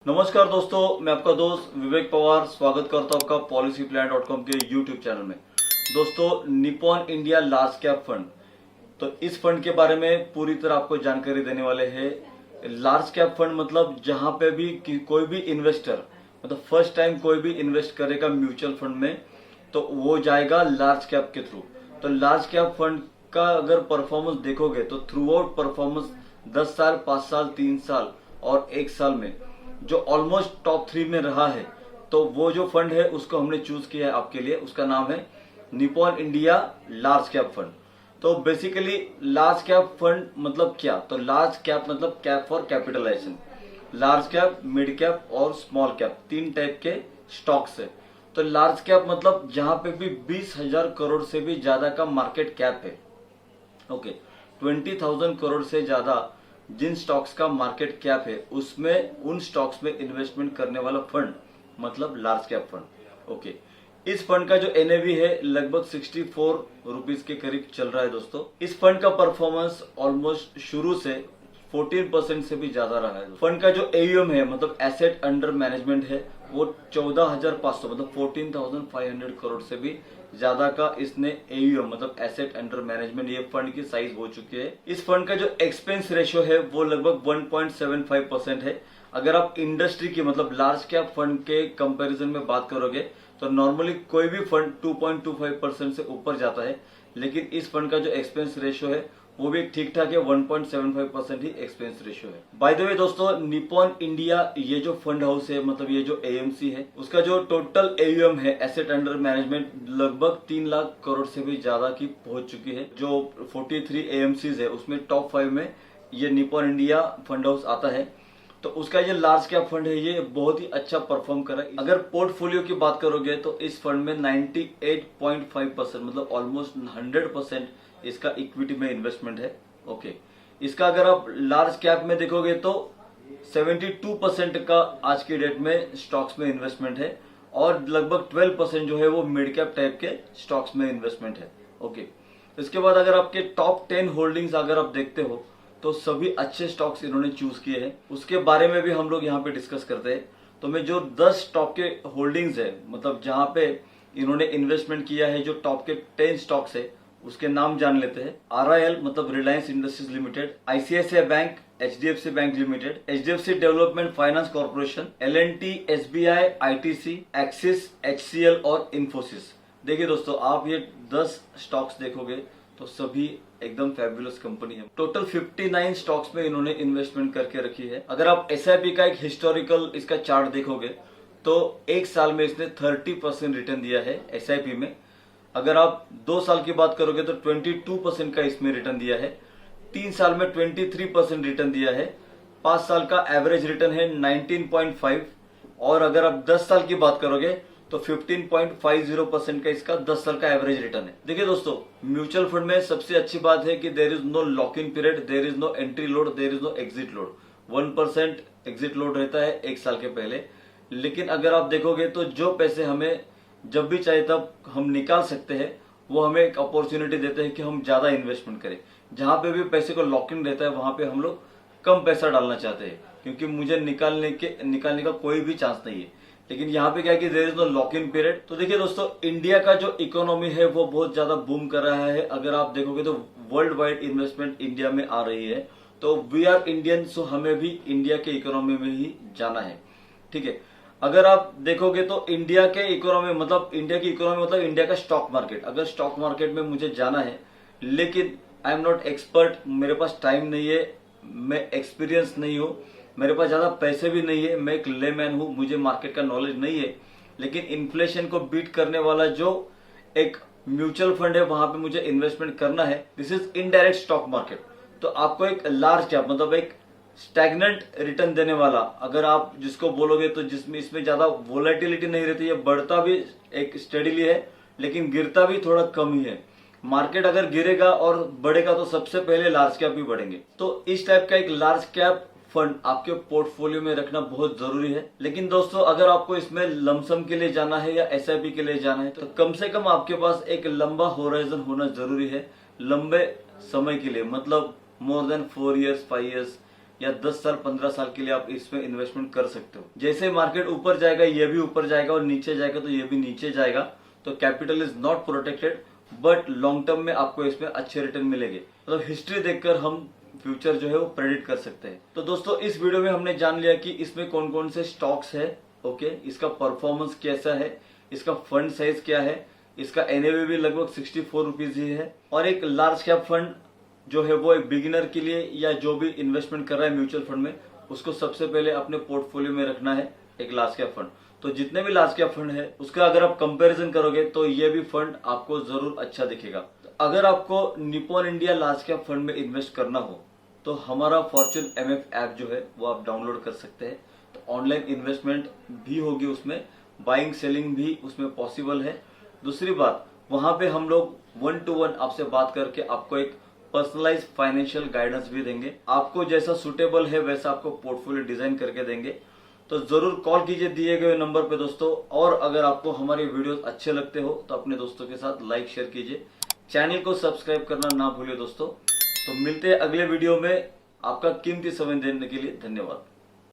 नमस्कार दोस्तों, मैं आपका दोस्त विवेक पवार स्वागत करता हूं आपका policyplan.com के यूट्यूब चैनल में। दोस्तों, Nippon India large cap fund, तो इस फंड के बारे में पूरी तरह आपको जानकारी देने वाले हैं। लार्ज कैप फंड मतलब जहां पे भी कोई भी इन्वेस्टर मतलब फर्स्ट टाइम कोई भी इन्वेस्ट करेगा म्यूचुअल फंड में तो वो जाएगा लार्ज कैप के थ्रू। तो लार्ज कैप फंड का अगर परफॉर्मेंस देखोगे तो थ्रू आउट परफॉर्मेंस 10 साल, 5 साल, 3 साल और 1 साल में जो ऑलमोस्ट टॉप 3 में रहा है, तो वो जो फंड है उसको हमने चूज किया है आपके लिए। उसका नाम है Nippon India large cap fund. तो बेसिकली लार्ज कैप फंड मतलब क्या? तो लार्ज कैप मतलब cap for capitalization. Large cap, mid cap और स्मॉल कैप, 3 टाइप के स्टॉक्स है। तो लार्ज कैप मतलब जहां पे भी 20,000 करोड़ से भी ज्यादा का मार्केट कैप है। ओके, 20,000 करोड़ से ज्यादा जिन स्टॉक्स का मार्केट कैप है उसमें उन स्टॉक्स में इन्वेस्टमेंट करने वाला फंड मतलब लार्ज कैप फंड। ओके, इस फंड का जो एनएवी है लगभग 64 रुपीज के करीब चल रहा है। दोस्तों, इस फंड का परफॉर्मेंस ऑलमोस्ट शुरू से 14% से भी ज्यादा रहा है। फंड का जो एयूएम है मतलब एसेट अंडर मैनेजमेंट है वो 14,500 मतलब 14,500 करोड़ से भी ज्यादा का इसने एयूएम मतलब एसेट अंडर मैनेजमेंट ये फंड की साइज हो चुकी है। इस फंड का जो एक्सपेंस रेशियो है वो लगभग 1.75% है। अगर आप इंडस्ट्री की मतलब लार्ज कैप फंड के कंपैरिजन में बात करोगे तो नॉर्मली कोई भी फंड 2.25% से ऊपर जाता है, लेकिन इस फंड का जो एक्सपेंस रेशियो है वो भी ठीक ठाक है, 1.75% ही एक्सपेंस रेशियो है। बाय द वे दोस्तों, निप्पॉन इंडिया ये जो फंड हाउस है मतलब ये जो एएमसी है उसका जो टोटल एयूएम है एसेट अंडर मैनेजमेंट लगभग 3 लाख करोड़ से भी ज्यादा की पहुंच चुकी है। जो 43 एएमसीज है उसमें टॉप 5 में ये निप्पॉन इंडिया फंड हाउस आता है। तो उसका ये लार्ज कैप फंड है, ये बहुत ही अच्छा परफॉर्म कर रहा है। अगर पोर्टफोलियो की बात करोगे तो इस फंड में 98.5% मतलब ऑलमोस्ट 100% इसका इक्विटी में इन्वेस्टमेंट है। ओके, इसका अगर आप लार्ज कैप में देखोगे तो 72% का आज की डेट में स्टॉक्स में इन्वेस्टमेंट है और लगभग 12% जो है वो मिड कैप टाइप के स्टॉक्स में इन्वेस्टमेंट है। ओके, इसके बाद अगर आपके टॉप 10 होल्डिंग्स अगर आप देखते हो तो सभी अच्छे स्टॉक्स इन्होंने चूज किए हैं, उसके बारे में भी हम लोग यहाँ पे डिस्कस करते हैं। तो मैं जो 10 टॉप के होल्डिंग्स है मतलब जहां पे इन्होंने इन्वेस्टमेंट किया है, जो टॉप के 10 स्टॉक्स है उसके नाम जान लेते हैं। RIL मतलब Reliance industries limited, ICICI bank, HDFC bank limited, HDFC development finance corporation, L&T, SBI, ITC, axis, HCL और इन्फोसिस। देखिए दोस्तों, आप ये 10 स्टॉक्स देखोगे तो सभी एकदम फैबुलस कंपनी है। टोटल 59 स्टॉक्स में इन्होंने इन्वेस्टमेंट करके रखी है। अगर आप SIP का एक हिस्टोरिकल इसका चार्ट देखोगे तो 1 साल में इसने 30% रिटर्न दिया है SIP में। अगर आप 2 साल की बात करोगे तो 22% का इसमें रिटर्न दिया है, 3 साल में 23% रिटर्न दिया है, 5 साल का एवरेज रिटर्न है 19.5 और अगर आप 10 साल की बात करोगे तो 15.50% का इसका 10 साल का एवरेज रिटर्न है। देखिए दोस्तों, म्यूचुअल फंड में सबसे अच्छी बात है कि there is no lock in period, there is no entry load, there is no exit load. 1% exit load रहता है 1 साल के पहले। लेकिन अगर आप देखोगे तो जो पैसे हमें जब भी चाहे तब हम निकाल सकते हैं, वो हमें एक अपॉर्चुनिटी देते हैं कि हम ज्यादा इन्वेस्टमेंट करें। जहां पे भी पैसे को लॉक इन रहता है वहां पे हम लोग कम पैसा डालना चाहते हैं क्योंकि मुझे निकालने का कोई भी चांस नहीं है। लेकिन यहाँ पे क्या है कि there is no lock in period. तो देखिए दोस्तों, इंडिया का जो इकोनॉमी है वो बहुत ज्यादा बूम कर रहा है। अगर आप देखोगे तो वर्ल्ड वाइड इन्वेस्टमेंट इंडिया में आ रही है। तो वी आर इंडियन, सो हमें भी इंडिया के इकोनॉमी में ही जाना है। ठीक है, अगर आप देखोगे तो इंडिया की इकोनॉमी मतलब इंडिया का स्टॉक मार्केट, अगर स्टॉक मार्केट में मुझे जाना है लेकिन आई एम नॉट एक्सपर्ट, मेरे पास टाइम नहीं है, मैं एक्सपीरियंस नहीं हूं, मेरे पास ज्यादा पैसे भी नहीं है, मैं एक लेमैन हूं, मुझे मार्केट का नॉलेज नहीं है, लेकिन इन्फ्लेशन को बीट करने वाला जो एक म्यूचुअल फंड है वहां पे मुझे इन्वेस्टमेंट करना है, this is indirect stock market. तो आपको एक लार्ज कैप मतलब एक स्टैग्नेंट रिटर्न देने वाला, अगर आप जिसको बोलोगे तो जिसमें इसमें ज्यादा वोलेटिलिटी नहीं रहती है, बढ़ता भी एक स्टेडीली है लेकिन गिरता भी थोड़ा कम ही है। मार्केट अगर गिरेगा और बढ़ेगा तो सबसे पहले लार्ज कैप भी बढ़ेंगे। तो इस टाइप का एक लार्ज कैप फंड आपके पोर्टफोलियो में रखना बहुत जरूरी है। लेकिन दोस्तों, अगर आपको इसमें लमसम के लिए जाना है या SIP के लिए जाना है तो कम से कम आपके पास एक लंबा होराइजन होना जरूरी है, लंबे समय के लिए, मतलब मोर देन 4 years 5 years या 10 साल 15 साल के लिए आप इसमें इन्वेस्टमेंट कर सकते हो। जैसे मार्केट ऊपर जाएगा ये भी ऊपर जाएगा और नीचे जाएगा तो ये भी नीचे जाएगा। तो capital is not protected, but long term में आपको इसमें अच्छे रिटर्न मिलेंगे। मतलब हिस्ट्री देखकर हम फ्यूचर जो है वो प्रेडिक्ट कर सकते हैं। तो दोस्तों इस वीडियो में हमने जान लिया कि इसमें कौन कौन से स्टॉक्स है, ओके, इसका परफॉर्मेंस कैसा है, इसका फंड साइज क्या है, इसका एनएवी भी लगभग 64 रुपीज ही है। और एक लार्ज कैप फंड जो है वो एक बिगिनर के लिए या जो भी इन्वेस्टमेंट कर रहा है म्यूचुअल फंड में, उसको सबसे पहले अपने पोर्टफोलियो में रखना है एक लार्ज कैप फंड। तो जितने भी लार्ज कैप फंड है उसका अगर आप कंपैरिजन करोगे तो ये भी फंड आपको जरूर अच्छा दिखेगा। अगर आपको Nippon India large cap fund में इन्वेस्ट करना हो तो हमारा फॉर्च्यून एमएफ ऐप जो है वो आप डाउनलोड कर सकते हैं। तो ऑनलाइन इन्वेस्टमेंट भी होगी उसमें, बाइंग सेलिंग भी उसमें पॉसिबल है। दूसरी बात, वहां पे हम लोग 1 to 1 आपसे बात करके आपको एक पर्सनलाइज फाइनेंशियल गाइडेंस भी देंगे। आपको जैसा सुटेबल है वैसा आपको पोर्टफोलियो डिजाइन करके देंगे। तो जरूर कॉल कीजिए दिए गए नंबर पे दोस्तों। और अगर आपको हमारे वीडियोस अच्छे लगते हो तो अपने दोस्तों के साथ लाइक शेयर कीजिए, चैनल को सब्सक्राइब करना ना भूलिए दोस्तों। तो मिलते हैं अगले वीडियो में। आपका कीमती समय देने के लिए धन्यवाद।